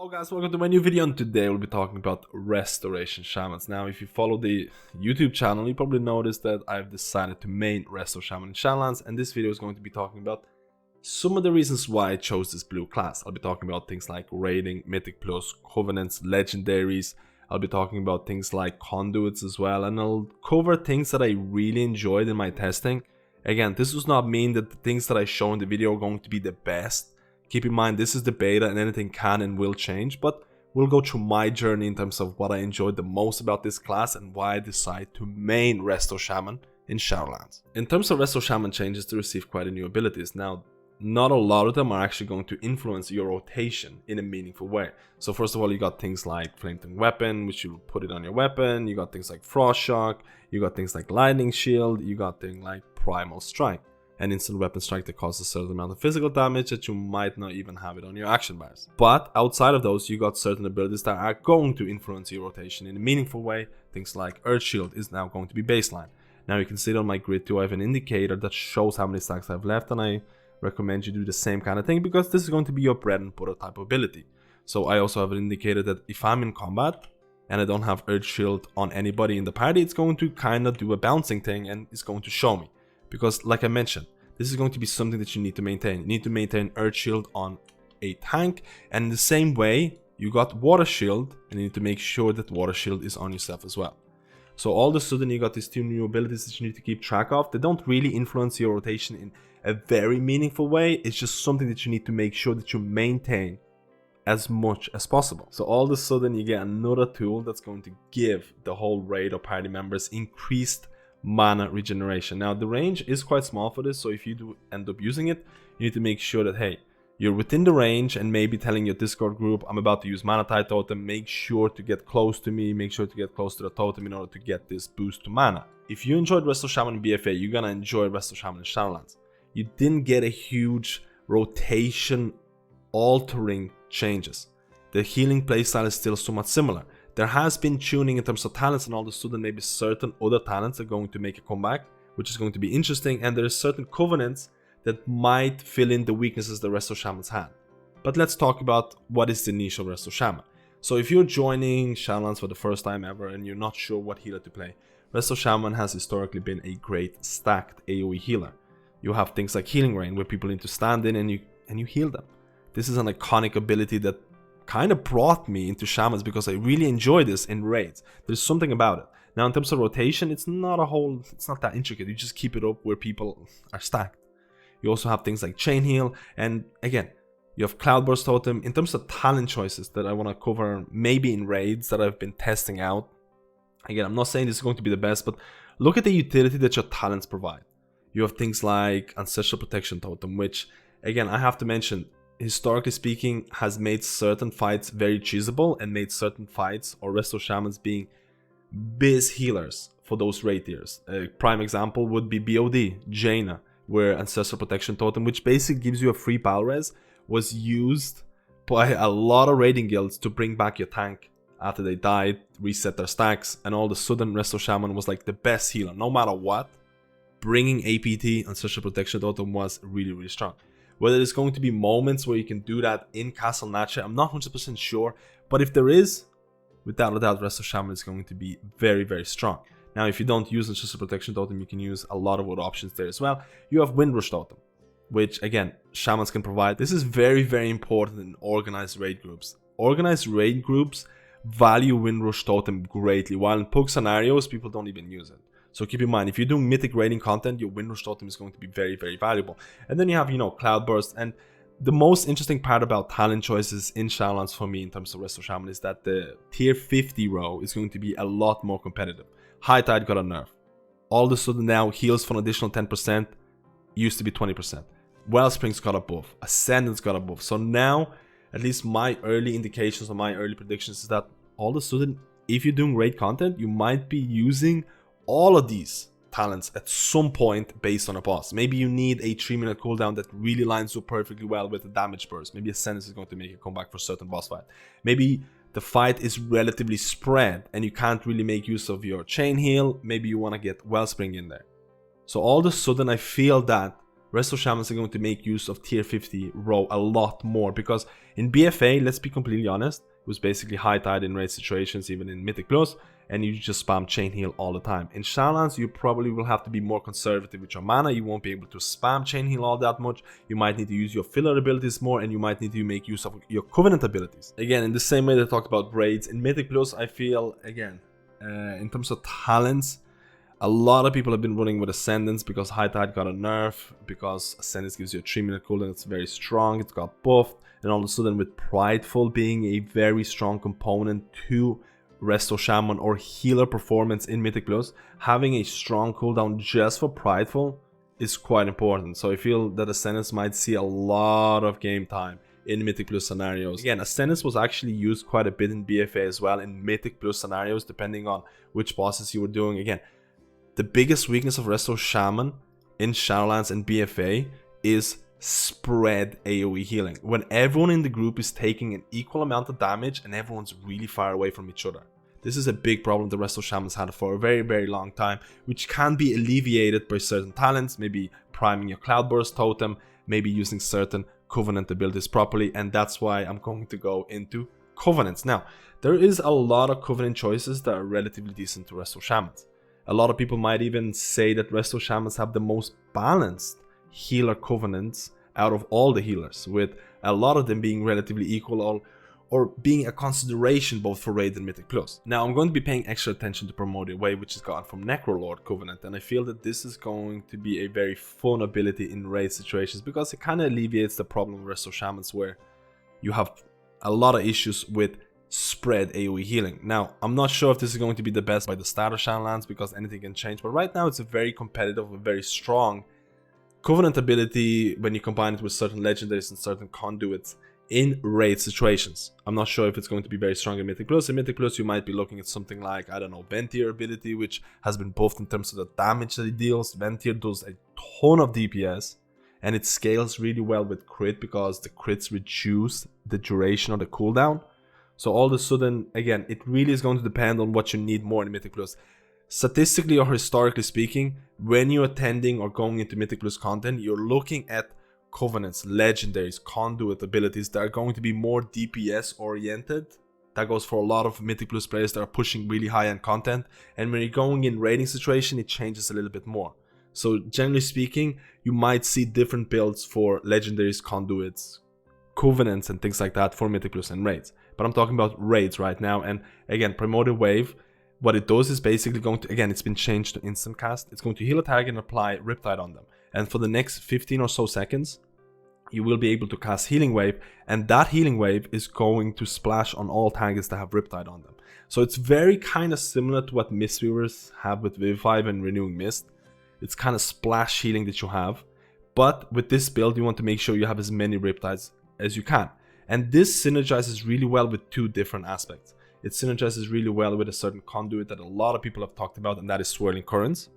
Hello guys, welcome to my new video, and today we'll be talking about Restoration Shamans. Now, if you follow the YouTube channel, you probably noticed that I've decided to main Resto Shaman in Shadowlands, and this video is going to be talking about some of the reasons why I chose this blue class. I'll be talking about things like raiding, mythic plus, covenants, legendaries. I'll be talking about things like conduits as well, and I'll cover things that I really enjoyed in my testing. Again, this does not mean that the things that I show in the video are going to be the best. Keep in mind, this is the beta and anything can and will change, but we'll go through my journey in terms of what I enjoyed the most about this class and why I decided to main Resto Shaman in Shadowlands. In terms of Resto Shaman changes to receive quite a new abilities. Now, not a lot of them are actually going to influence your rotation in a meaningful way. So first of all, you got things like Flamethrower Weapon, which you put it on your weapon. You got things like Frost Shock. You got things like Lightning Shield. You got things like Primal Strike. An instant weapon strike that causes a certain amount of physical damage that you might not even have it on your action bars. But outside of those, you got certain abilities that are going to influence your rotation in a meaningful way. Things like Earth Shield is now going to be baseline. Now you can see it on my grid too. I have an indicator that shows how many stacks I have left, and I recommend you do the same kind of thing because this is going to be your bread and butter type of ability. So I also have an indicator that if I'm in combat and I don't have Earth Shield on anybody in the party, it's going to kind of do a bouncing thing and it's going to show me. Because like I mentioned, this is going to be something that you need to maintain. You need to maintain Earth Shield on a tank, and in the same way, you got Water Shield, and you need to make sure that Water Shield is on yourself as well. So all of a sudden, you got these two new abilities that you need to keep track of. They don't really influence your rotation in a very meaningful way. It's just something that you need to make sure that you maintain as much as possible. So all of a sudden, you get another tool that's going to give the whole raid or party members increased mana regeneration. Now the range is quite small for this, so if you do end up using it, you need to make sure that hey, you're within the range and maybe telling your Discord group, I'm about to use Mana Tide Totem, make sure to get close to me, make sure to get close to the totem in order to get this boost to mana. If you enjoyed Resto Shaman in BFA, you're gonna enjoy Resto Shaman in Shadowlands. You didn't get a huge rotation altering changes. The healing playstyle is still somewhat similar. There has been tuning in terms of talents, and all of a sudden maybe certain other talents are going to make a comeback, which is going to be interesting, and there are certain covenants that might fill in the weaknesses the Resto Shamans had. But let's talk about what is the niche of Resto Shaman. So if you're joining Shadowlands for the first time ever and you're not sure what healer to play, Resto Shaman has historically been a great stacked AoE healer. You have things like Healing Rain, where people need to stand in and you heal them. This is an iconic ability that kind of brought me into Shamans because I really enjoy this in raids. There's something about it. Now in terms of rotation, it's not that intricate. You just keep it up where people are stacked. You also have things like Chain Heal, and again, you have Cloudburst Totem. In terms of talent choices that I want to cover maybe in raids that I've been testing out. Again, I'm not saying this is going to be the best, but look at the utility that your talents provide. You have things like Ancestral Protection Totem, which again, I have to mention, historically speaking, has made certain fights very cheesable and made certain fights or Resto Shamans being biz healers for those raid tiers. A prime example would be BOD, Jaina, where Ancestral Protection Totem, which basically gives you a free power res, was used by a lot of raiding guilds to bring back your tank after they died, reset their stacks, and all of a sudden Resto Shaman was like the best healer. No matter what, bringing APT, Ancestral Protection Totem, was really, really strong. Whether there's going to be moments where you can do that in Castle Natcha, I'm not 100% sure. But if there is, without a doubt, Resto Shaman is going to be very, very strong. Now, if you don't use Ancestral Protection Totem, you can use a lot of other options there as well. You have Windrush Totem, which, again, Shamans can provide. This is very, very important in organized raid groups. Organized raid groups value Windrush Totem greatly, while in Pug scenarios, people don't even use it. So keep in mind, if you're doing mythic raiding content, your Windrush Totem is going to be very, very valuable. And then you have, Cloudburst. And the most interesting part about talent choices in Shadowlands for me in terms of Resto Shaman is that the tier 50 row is going to be a lot more competitive. High Tide got a nerf. All of a sudden now, heals for an additional 10%, used to be 20%. Wellsprings got a buff. Ascendance got a buff. So now, at least my early indications or my early predictions is that all of a sudden, if you're doing raid content, you might be using all of these talents at some point based on a boss. Maybe you need a 3-minute cooldown that really lines up perfectly well with a damage burst. Maybe Ascendance is going to make a comeback for a certain boss fight. Maybe the fight is relatively spread and you can't really make use of your Chain Heal. Maybe you want to get Wellspring in there. So all of a sudden I feel that Resto Shamans are going to make use of tier 50 row a lot more, because in BFA, let's be completely honest, it was basically high tide in raid situations, even in Mythic Plus, and you just spam chain heal all the time. In Shadowlands, you probably will have to be more conservative with your mana. You won't be able to spam chain heal all that much. You might need to use your filler abilities more, and you might need to make use of your Covenant abilities. Again, in the same way that I talked about raids, in Mythic Plus, I feel, again, in terms of talents, a lot of people have been running with Ascendance because High Tide got a nerf, because Ascendance gives you a 3-minute cooldown, it's very strong, it's got buffed, and all of a sudden with Prideful being a very strong component to Resto Shaman or healer performance in Mythic Plus, having a strong cooldown just for Prideful is quite important. So I feel that Ascendance might see a lot of game time in Mythic Plus scenarios. Again, Ascendance was actually used quite a bit in BFA as well, in Mythic Plus scenarios, depending on which bosses you were doing. Again, the biggest weakness of Resto Shaman in Shadowlands and BFA is spread AoE healing. When everyone in the group is taking an equal amount of damage and everyone's really far away from each other. This is a big problem the Resto Shamans had for a very, very long time, which can be alleviated by certain talents, maybe priming your Cloudburst totem, maybe using certain Covenant abilities properly, and that's why I'm going to go into Covenants. Now, there is a lot of Covenant choices that are relatively decent to Resto Shamans. A lot of people might even say that Resto Shamans have the most balanced healer Covenants out of all the healers, with a lot of them being relatively equal or being a consideration both for Raid and Mythic Plus. Now, I'm going to be paying extra attention to Primordial Wave, which is gotten from Necrolord Covenant, and I feel that this is going to be a very fun ability in Raid situations, because it kind of alleviates the problem with Resto Shamans where you have a lot of issues with spread AoE healing. Now, I'm not sure if this is going to be the best by the start of Shadowlands, because anything can change, but right now it's a very competitive, a very strong Covenant ability when you combine it with certain legendaries and certain conduits in raid situations. I'm not sure if it's going to be very strong in Mythic Plus. In Mythic Plus, you might be looking at something like, I don't know, Ventier ability, which has been buffed in terms of the damage that it deals. Ventier does a ton of DPS, and it scales really well with crit, because the crits reduce the duration of the cooldown. So all of a sudden, again, it really is going to depend on what you need more in Mythic Plus. Statistically or historically speaking, when you're attending or going into Mythic Plus content, you're looking at Covenants, Legendaries, Conduit abilities that are going to be more DPS oriented. That goes for a lot of Mythic Plus players that are pushing really high-end content. And when you're going in raiding situation, it changes a little bit more. So generally speaking, you might see different builds for Legendaries, Conduits, Covenants and things like that for Mythic Plus and raids. But I'm talking about raids right now. And again, Primordial Wave, what it does is basically going to, again, it's been changed to instant cast. It's going to heal a target and apply Riptide on them. And for the next 15 or so seconds, you will be able to cast Healing Wave. And that Healing Wave is going to splash on all targets that have Riptide on them. So it's very kind of similar to what Mistweavers have with Vivify and Renewing Mist. It's kind of splash healing that you have. But with this build, you want to make sure you have as many Riptides as you can. And this synergizes really well with two different aspects. It synergizes really well with a certain conduit that a lot of people have talked about, and that is Swirling Currents.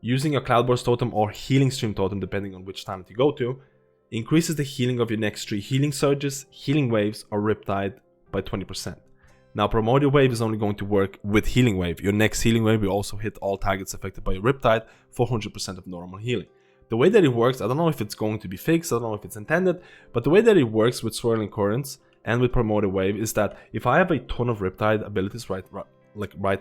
Using your Cloudburst totem or Healing Stream totem, depending on which talent you go to, increases the healing of your next 3 healing surges, healing waves, or Riptide by 20%. Now, Primordial Wave is only going to work with Healing Wave. Your next Healing Wave will also hit all targets affected by your Riptide for 100% of normal healing. The way that it works, I don't know if it's going to be fixed, I don't know if it's intended, but the way that it works with Swirling Currents and with Primordial Wave is that if I have a ton of Riptide abilities right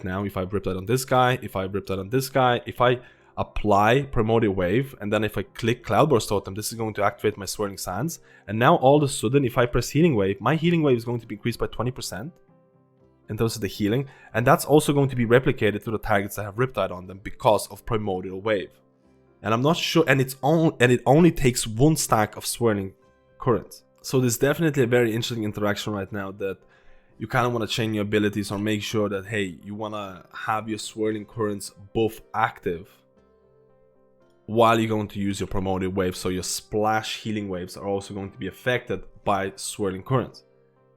now, if I have Riptide on this guy, if I have Riptide on this guy, if I apply Primordial Wave, and then if I click Cloudburst Totem, this is going to activate my Swirling Sands, and now all of a sudden, if I press Healing Wave, my Healing Wave is going to be increased by 20% in terms of the healing, and that's also going to be replicated to the targets that have Riptide on them because of Primordial Wave. And I'm not sure, and it only takes 1 stack of Swirling Currents. So there's definitely a very interesting interaction right now that you kind of want to chain your abilities or make sure that, hey, you want to have your Swirling Currents buff active while you're going to use your Primordial Wave. So your splash healing waves are also going to be affected by Swirling Currents.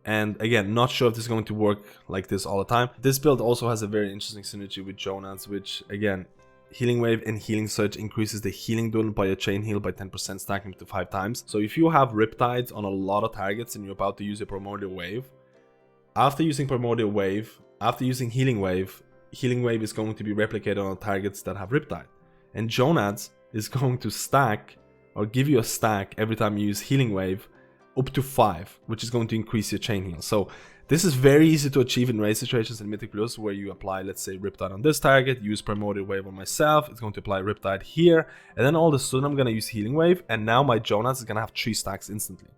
And again, not sure if this is going to work like this all the time. This build also has a very interesting synergy with Jonath's, which again, Healing Wave and Healing Surge increases the healing done by a chain heal by 10%, stacking to 5 times. So if you have Riptides on a lot of targets and you're about to use a Primordial Wave, after using Primordial Wave, after using Healing Wave is going to be replicated on targets that have Riptide. And Jonath's is going to stack or give you a stack every time you use Healing Wave up to 5, which is going to increase your chain heal. So this is very easy to achieve in raid situations in Mythic Plus, where you apply, let's say, Riptide on this target, use Primordial Wave on myself, it's going to apply Riptide here, and then all of a sudden I'm going to use Healing Wave, and now my Jonas is going to have 3 stacks instantly.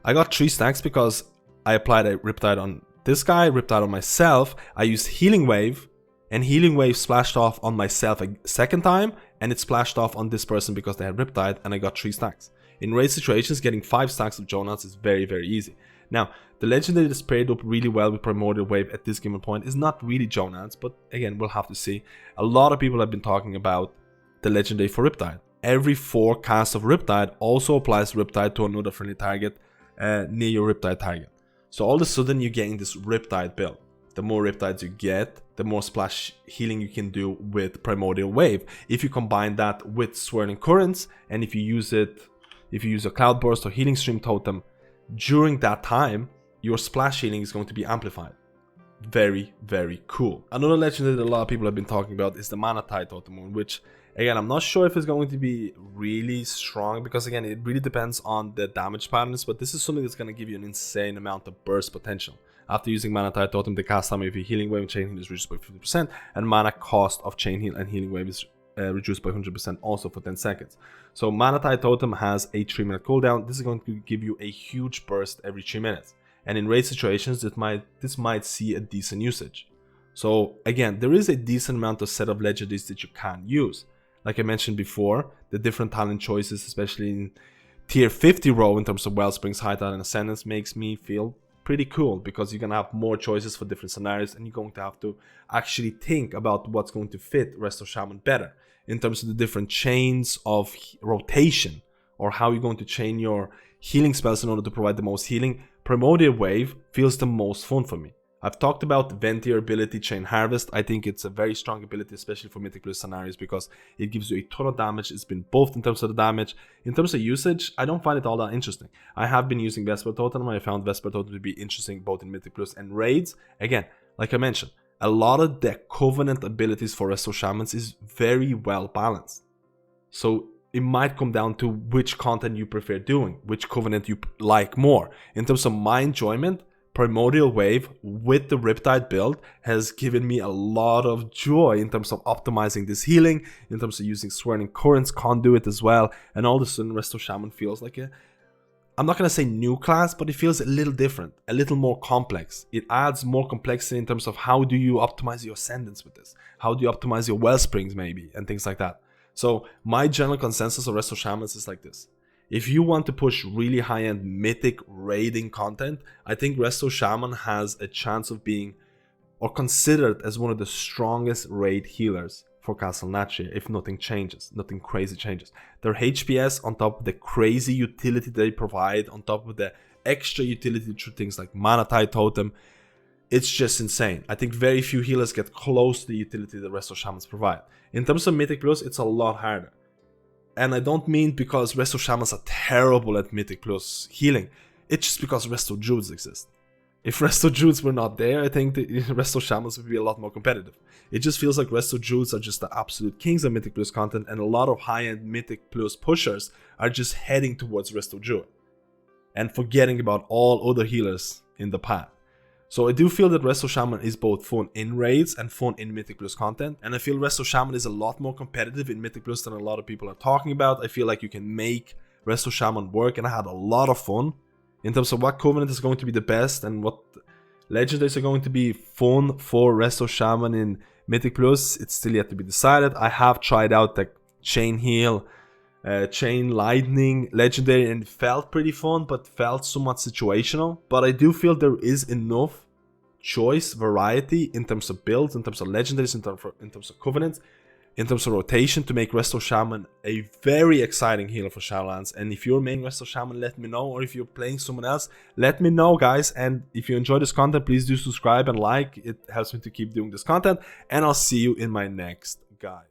I got 3 stacks because I applied a Riptide on this guy, Riptide on myself, I used Healing Wave, and Healing Wave splashed off on myself a second time, and it splashed off on this person because they had Riptide, and I got 3 stacks. In raid situations, getting 5 stacks of Jonas is very, very easy. Now, the legendary that's paired up really well with Primordial Wave at this given point is not really Jonas, but again, we'll have to see. A lot of people have been talking about the legendary for Riptide. Every 4 casts of Riptide also applies Riptide to another friendly target near your Riptide target. So all of a sudden you're getting this Riptide build. The more Riptides you get, the more splash healing you can do with Primordial Wave. If you combine that with Swirling Currents, and if you use a Cloudburst or Healing Stream Totem during that time, your splash healing is going to be amplified. Very, very cool. Another legendary that a lot of people have been talking about is the Mana Tide Totem, which again, I'm not sure if it's going to be really strong, because again, it really depends on the damage patterns, but this is something that's going to give you an insane amount of burst potential. After using Mana Tide Totem, the cast time of your Healing Wave and Chain Heal is reduced by 50%, and mana cost of Chain Heal and Healing Wave is reduced by 100% also for 10 seconds. So Mana Tide Totem has a 3-minute cooldown. This is going to give you a huge burst every 3 minutes. And in raid situations, this might see a decent usage. So again, there is a decent amount of set of legendaries that you can use. Like I mentioned before, the different talent choices, especially in tier 50 row in terms of Wellsprings, High Tide and Ascendance, makes me feel pretty cool, because you're going to have more choices for different scenarios, and you're going to have to actually think about what's going to fit Resto Shaman better in terms of the different chains of rotation, or how you're going to chain your healing spells in order to provide the most healing. Primordial Wave feels the most fun for me. I've talked about Ventier ability, Chain Harvest. I think it's a very strong ability, especially for Mythic Plus scenarios, because it gives you a ton of damage. It's been buffed in terms of the damage. In terms of usage, I don't find it all that interesting. I have been using Vesper Totem, and I found Vesper Totem to be interesting both in Mythic Plus and raids. Again, like I mentioned, a lot of the Covenant abilities for Resto Shamans is very well balanced. So it might come down to which content you prefer doing, which Covenant you like more. In terms of my enjoyment, Primordial Wave with the Riptide build has given me a lot of joy in terms of optimizing this healing, in terms of using Swirling Currents, Conduit as well, and all of a sudden Resto Shaman feels like a, I'm not going to say new class, but it feels a little different, a little more complex. It adds more complexity in terms of how do you optimize your Ascendance with this, how do you optimize your Wellsprings maybe, and things like that. So my general consensus of Resto Shamans is like this. If you want to push really high-end mythic raiding content, I think Resto Shaman has a chance of being, or considered as one of the strongest raid healers for Castle Natria if nothing changes, nothing crazy changes. Their HPS on top of the crazy utility they provide, on top of the extra utility through things like Mana Tide Totem, it's just insane. I think very few healers get close to the utility that Resto Shamans provide. In terms of Mythic Plus, it's a lot harder. And I don't mean because Resto Shamans are terrible at Mythic Plus healing. It's just because Resto Druids exist. If Resto Druids were not there, I think the Resto Shamans would be a lot more competitive. It just feels like Resto Druids are just the absolute kings of Mythic Plus content, and a lot of high-end Mythic Plus pushers are just heading towards Resto Druid and forgetting about all other healers in the path. So I do feel that Resto Shaman is both fun in raids and fun in Mythic Plus content. And I feel Resto Shaman is a lot more competitive in Mythic Plus than a lot of people are talking about. I feel like you can make Resto Shaman work, and I had a lot of fun in terms of what Covenant is going to be the best and what legendaries are going to be fun for Resto Shaman in Mythic Plus. It's still yet to be decided. I have tried out the Chain Heal, Chain Lightning legendary, and it felt pretty fun, but felt somewhat situational. But I do feel there is enough choice, variety in terms of builds, in terms of legendaries, in terms of Covenants, in terms of rotation, to make Resto Shaman a very exciting healer for Shadowlands. And if you're main Resto Shaman, let me know, or if you're playing someone else, let me know, guys. And if you enjoy this content, please do subscribe and like. It helps me to keep doing this content, and I'll see you in my next guide.